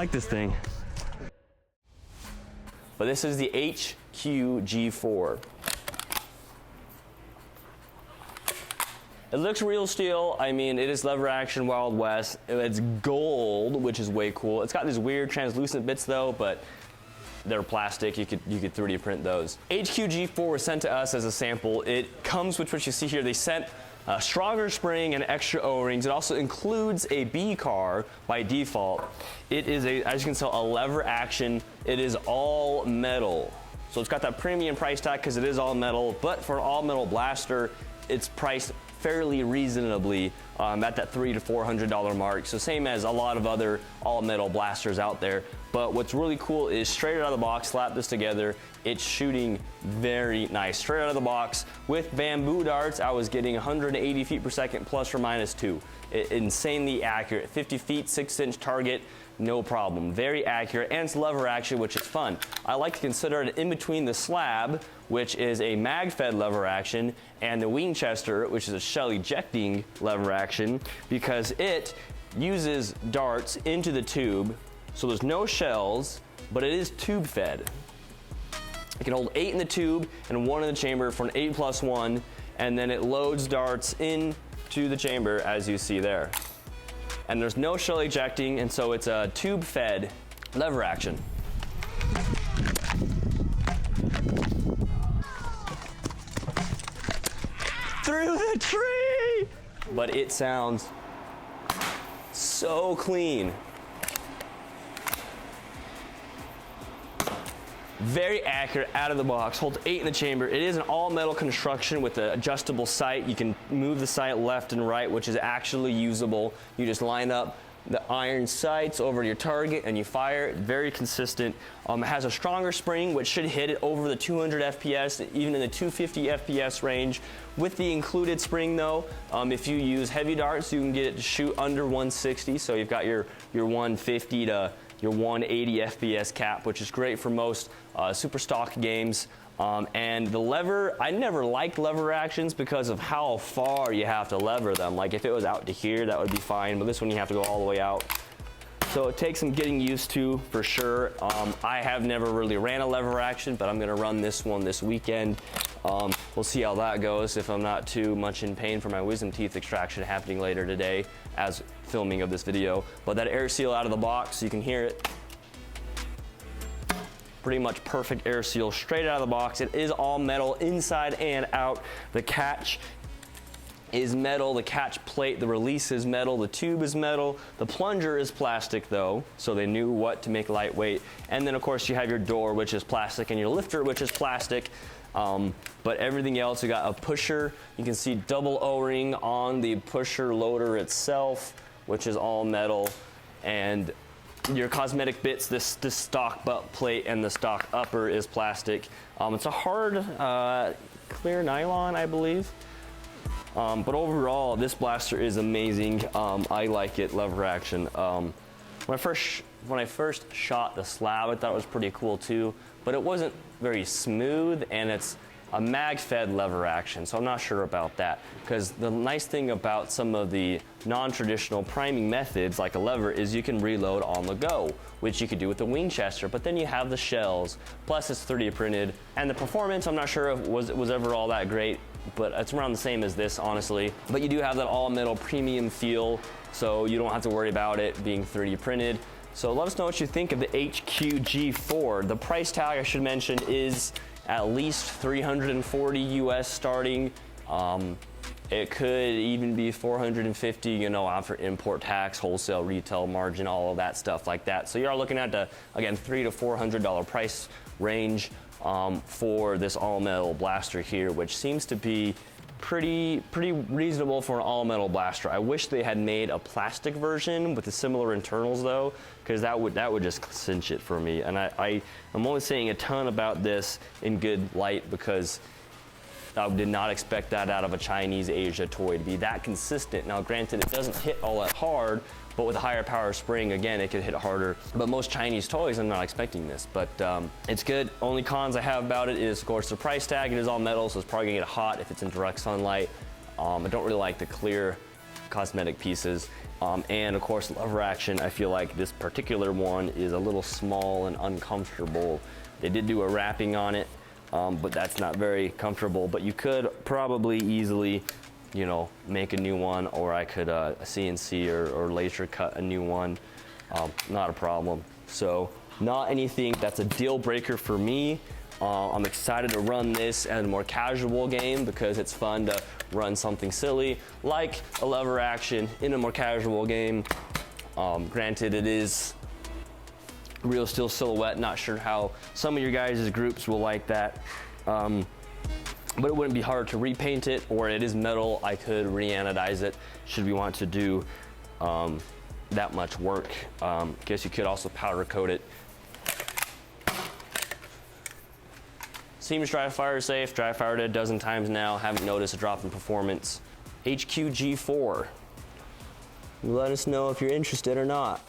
like this thing. But this is the HQG4. It looks real steel. I mean, it is lever action Wild West. It's gold, which is way cool. It's got these weird translucent bits though, but they're plastic. You could 3D print those. HQG4 was sent to us as a sample. It comes with what you see here. They sent a stronger spring and extra O-rings. It also includes a B car by default. It is as you can tell, a lever action. It is all metal. So it's got that premium price tag because it is all metal, but for an all metal blaster, it's priced fairly reasonably at that $300 to $400 mark. So same as a lot of other all metal blasters out there. But what's really cool is straight out of the box, slap this together, it's shooting very nice. Straight out of the box with bamboo darts, I was getting 180 feet per second plus or minus 2. Insanely accurate, 50 feet, 6-inch target, no problem. Very accurate, and it's lever action, which is fun. I like to consider it in between the slab, which is a mag-fed lever action, and the Winchester, which is a shell ejecting lever action, because it uses darts into the tube, so there's no shells, but it is tube fed. It can hold 8 in the tube and 1 in the chamber for an 8+1, and then it loads darts into the chamber as you see there. And there's no shell ejecting, and so it's a tube fed lever action. Through the tree! But it sounds so clean. Very accurate out of the box, holds 8 in the chamber. It is an all metal construction with an adjustable sight. You can move the sight left and right, which is actually usable. You just line up the iron sights over your target and you fire. Very consistent. It has a stronger spring, which should hit it over the 200 FPS, even in the 250 FPS range. With the included spring though, if you use heavy darts, you can get it to shoot under 160. So you've got your 150 to your 180 FPS cap, which is great for most super stock games. And the lever, I never liked lever actions because of how far you have to lever them. Like if it was out to here, that would be fine, but this one you have to go all the way out. So it takes some getting used to for sure. I have never really ran a lever action, but I'm gonna run this one this weekend. We'll see how that goes if I'm not too much in pain for my wisdom teeth extraction happening later today as filming of this video. But that air seal out of the box, you can hear it. Pretty much perfect air seal straight out of the box. It is all metal inside and out. The catch is metal, the catch plate, the release is metal, the tube is metal, the plunger is plastic though, so they knew what to make lightweight. And then of course you have your door, which is plastic, and your lifter, which is plastic. But everything else, you got a pusher. You can see double O-ring on the pusher loader itself, which is all metal. And your cosmetic bits, this stock butt plate and the stock upper is plastic. It's a hard, clear nylon, I believe. But overall, this blaster is amazing. I like it, lever action. When I first shot the slab, I thought it was pretty cool too, but it wasn't very smooth, and it's a mag-fed lever action, so I'm not sure about that. Because the nice thing about some of the non-traditional priming methods, like a lever, is you can reload on the go, which you could do with the Winchester, but then you have the shells, plus it's 3D printed, and the performance, I'm not sure if was ever all that great, but it's around the same as this, honestly. But you do have that all-metal premium feel, so you don't have to worry about it being 3D printed. So let us know what you think of the HQG4. The price tag, I should mention, is at least $340 US starting. It could even be $450, you know, after import tax, wholesale, retail margin, all of that stuff like that. So you are looking at the, again, $300 to $400 price range for this all-metal blaster here, which seems to be pretty reasonable for an all-metal blaster. I wish they had made a plastic version with the similar internals though, because that would just cinch it for me. And I'm only saying a ton about this in good light because I did not expect that out of a Chinese Asia toy to be that consistent. Now granted, it doesn't hit all that hard, but with a higher power spring, again, it could hit harder. But most Chinese toys, I'm not expecting this, but it's good. Only cons I have about it is, of course, the price tag. It is all metal, so it's probably gonna get hot if it's in direct sunlight. I don't really like the clear cosmetic pieces. And of course, lever action, I feel like this particular one is a little small and uncomfortable. They did do a wrapping on it, but that's not very comfortable. But you could probably easily, you know, make a new one, or I could CNC or laser cut a new one. Not a problem. So not anything that's a deal breaker for me. I'm excited to run this as a more casual game because it's fun to run something silly like a lever action in a more casual game. Granted, it is real steel silhouette. Not sure how some of your guys' groups will like that. But it wouldn't be hard to repaint it, or it is metal. I could re-anodize it should we want to do that much work. Guess you could also powder coat it. Seems dry fire safe. Dry fired it a dozen times now. Haven't noticed a drop in performance. HQG4. Let us know if you're interested or not.